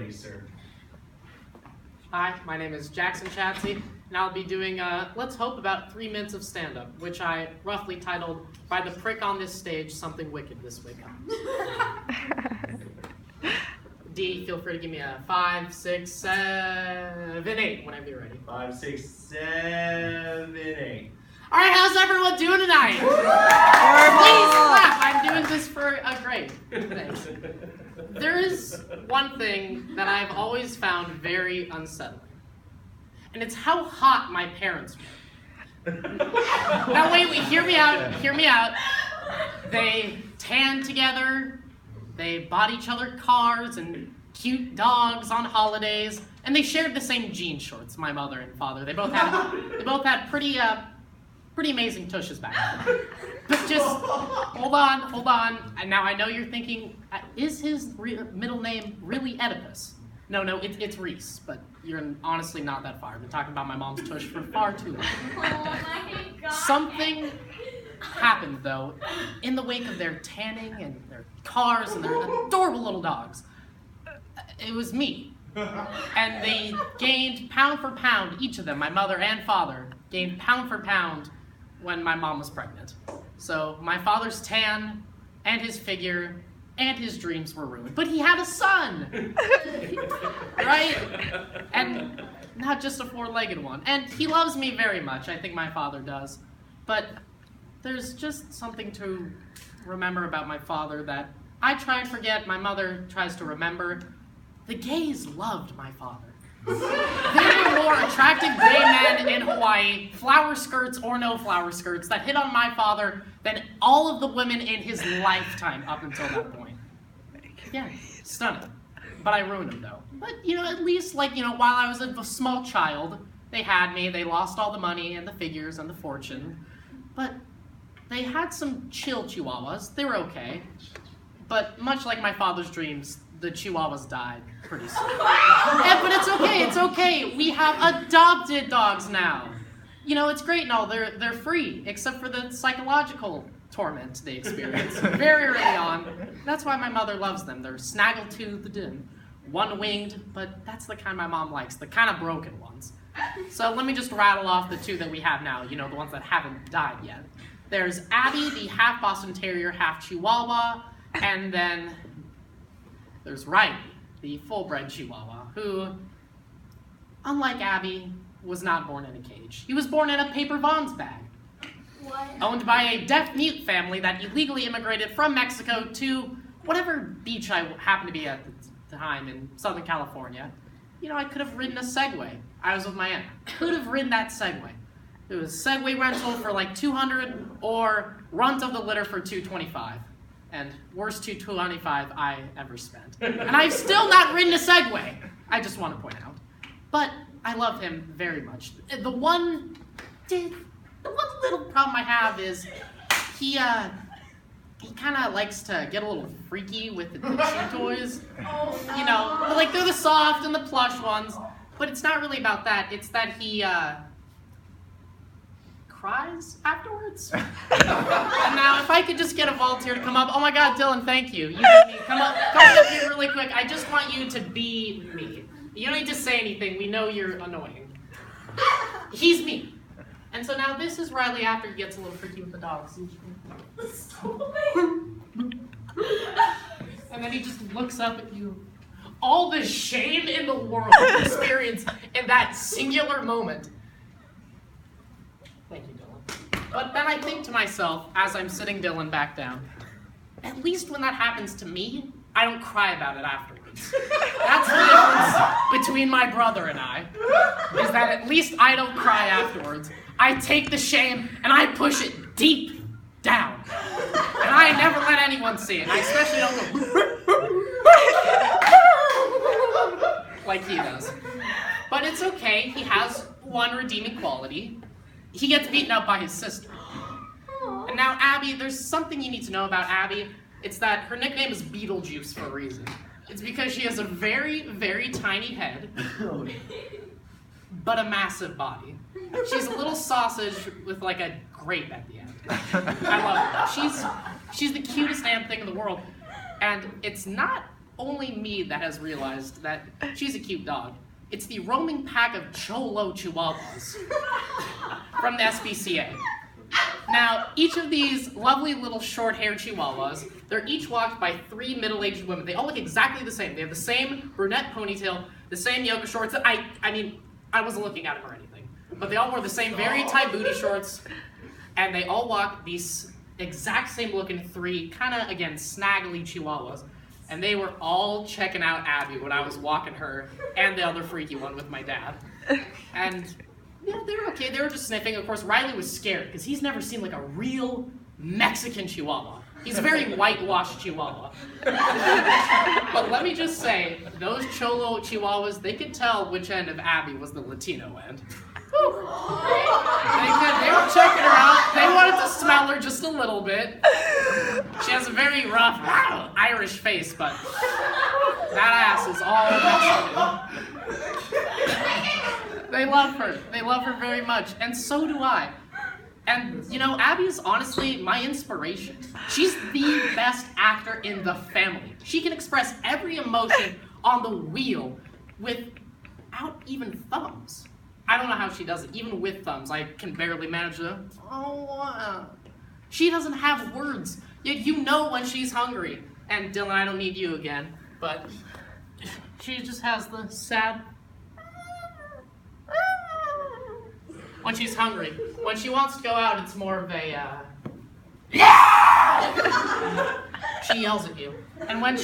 ready, sir. Hi, my name is Jaxon, and I'll be doing, let's hope, about 3 minutes of stand-up, which I roughly titled, By the Prick on This Stage, Something Wicked This Way Comes. D, feel free to give me a 5, 6, 7, 8 whenever you're ready. 5, 6, 7, 8. All right, how's everyone doing tonight? Please clap. I'm doing this for a grade. Thanks. There is one thing that I've always found very unsettling, and it's how hot my parents were. Now wait, hear me out. They tanned together, they bought each other cars and cute dogs on holidays, and they shared the same jean shorts, my mother and father. They both had pretty amazing tushes back then. But just, hold on. And now I know you're thinking, is his middle name really Oedipus? No, it's Reese, but you're honestly not that far. I've been talking about my mom's tush for far too long. Oh my God. Something happened, though, in the wake of their tanning and their cars and their adorable little dogs. It was me. And they gained pound for pound, each of them, my mother and father, gained pound for pound when my mom was pregnant. So my father's tan and his figure and his dreams were ruined. But he had a son! Right? And not just a four-legged one. And he loves me very much. I think my father does. But there's just something to remember about my father that I try and forget, my mother tries to remember. The gays loved my father. They were more attractive gay men in Hawaii, flower skirts or no flower skirts, that hit on my father than all of the women in his lifetime up until that point. Yeah, stunning. But I ruined him, though. But, at least, while I was a small child, they had me, they lost all the money and the figures and the fortune. But they had some chill chihuahuas. They were okay. But much like my father's dreams, the chihuahuas died pretty soon. But it's okay. We have adopted dogs now. It's great and all. They're free, except for the psychological torment they experience very early on. That's why my mother loves them. They're snaggle-toothed and one-winged, but that's the kind my mom likes, the kind of broken ones. So let me just rattle off the 2 that we have now, the ones that haven't died yet. There's Abby, the half Boston Terrier, half Chihuahua, and then there's Riley, the full-bred Chihuahua, who, unlike Abby, was not born in a cage. He was born in a paper Vons bag. What? Owned by a deaf-mute family that illegally immigrated from Mexico to whatever beach I happened to be at the time in Southern California. I could have ridden a Segway. I was with my aunt. Could have ridden that Segway. It was Segway rental for like $200 or runt of the litter for $225. And worst $225 I ever spent. And I've still not ridden a Segway, I just want to point out. But I love him very much. The one little problem I have is he kind of likes to get a little freaky with the chew toys. Oh, no. They're the soft and the plush ones. But it's not really about that. It's that he cries afterwards. And now, if I could just get a volunteer to come up. Oh my God, Dylan, thank you. You made me come up here really quick. I just want you to be me. You don't need to say anything. We know you're annoying. He's me. And so now this is Riley after he gets a little freaky with the dogs. And then he just looks up at you. All the shame in the world experienced in that singular moment. Thank you, Dylan. But then I think to myself, as I'm sitting Dylan back down, at least when that happens to me, I don't cry about it afterwards. That's the difference between my brother and I, is that at least I don't cry afterwards. I take the shame and I push it deep down. And I never let anyone see it. I especially don't go like he does. But it's okay. He has one redeeming quality. He gets beaten up by his sister. And now Abby, there's something you need to know about Abby. It's that her nickname is Beetlejuice for a reason. It's because she has a very, very tiny head, but a massive body. She's a little sausage with like a grape at the end. I love her. She's the cutest damn thing in the world. And it's not only me that has realized that she's a cute dog. It's the roaming pack of Cholo Chihuahuas from the SPCA. Now, each of these lovely little short-haired Chihuahuas, they're each walked by 3 middle-aged women. They all look exactly the same. They have the same brunette ponytail, the same yoga shorts. I mean, I wasn't looking at them or anything, but they all wore the same very tight booty shorts, and they all walked these exact same looking 3, kind of, again, snaggly Chihuahuas. And they were all checking out Abby when I was walking her and the other freaky one with my dad. And yeah, they were okay. They were just sniffing. Of course, Riley was scared because he's never seen like a real Mexican Chihuahua. He's a very whitewashed Chihuahua. But let me just say, those Cholo Chihuahuas, they could tell which end of Abby was the Latino end. Whew. They were checking her out. They wanted to smell her just a little bit. She has a very rough Irish face, but that ass is all Mexican. They love her. They love her very much, and so do I. And, you know, Abby is honestly my inspiration. She's the best actor in the family. She can express every emotion on the wheel without even thumbs. I don't know how she does it. Even with thumbs, I can barely manage to. She doesn't have words, yet you know when she's hungry. And Dylan, I don't need you again, but she just has the sad. When she's hungry. When she wants to go out, it's more of a she yells at you. And when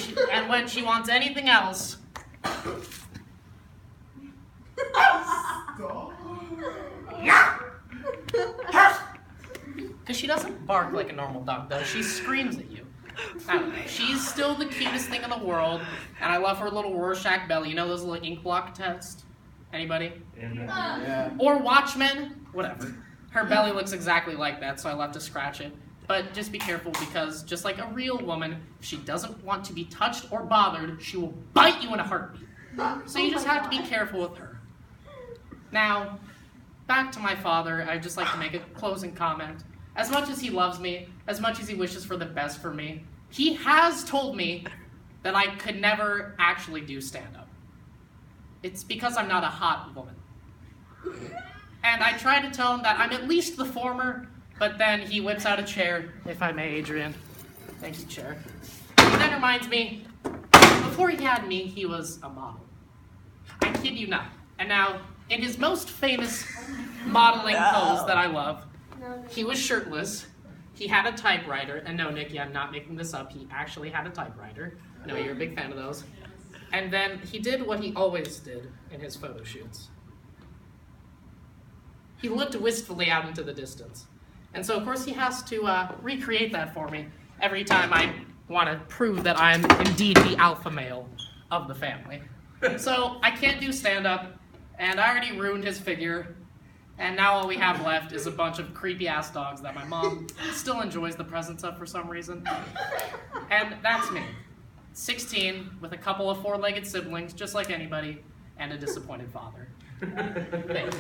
she wants anything else. Because she doesn't bark like a normal dog does. She screams at you. I don't know. She's still the cutest thing in the world, and I love her little Rorschach belly. You know those little ink block tests? Anybody? Yeah. Or Watchmen? Whatever. Her belly looks exactly like that, so I love to scratch it. But just be careful because, just like a real woman, if she doesn't want to be touched or bothered, she will bite you in a heartbeat. So you just have to be careful with her. Now, back to my father, I'd just like to make a closing comment. As much as he loves me, as much as he wishes for the best for me, he has told me that I could never actually do stand-up. It's because I'm not a hot woman. And I try to tell him that I'm at least the former, but then he whips out a chair, if I may, Adrian. Thank you, chair. He then reminds me, before he had me, he was a model. I kid you not. And now, in his most famous modeling pose that I love, he was shirtless, he had a typewriter, and no, Nikki, I'm not making this up, he actually had a typewriter. I know you're a big fan of those. And then he did what he always did in his photo shoots. He looked wistfully out into the distance. And so, of course, he has to recreate that for me every time I want to prove that I'm indeed the alpha male of the family. So I can't do stand-up, and I already ruined his figure, and now all we have left is a bunch of creepy-ass dogs that my mom still enjoys the presence of for some reason. And that's me. 16, with a couple of 4-legged siblings, just like anybody, and a disappointed father. Thank you.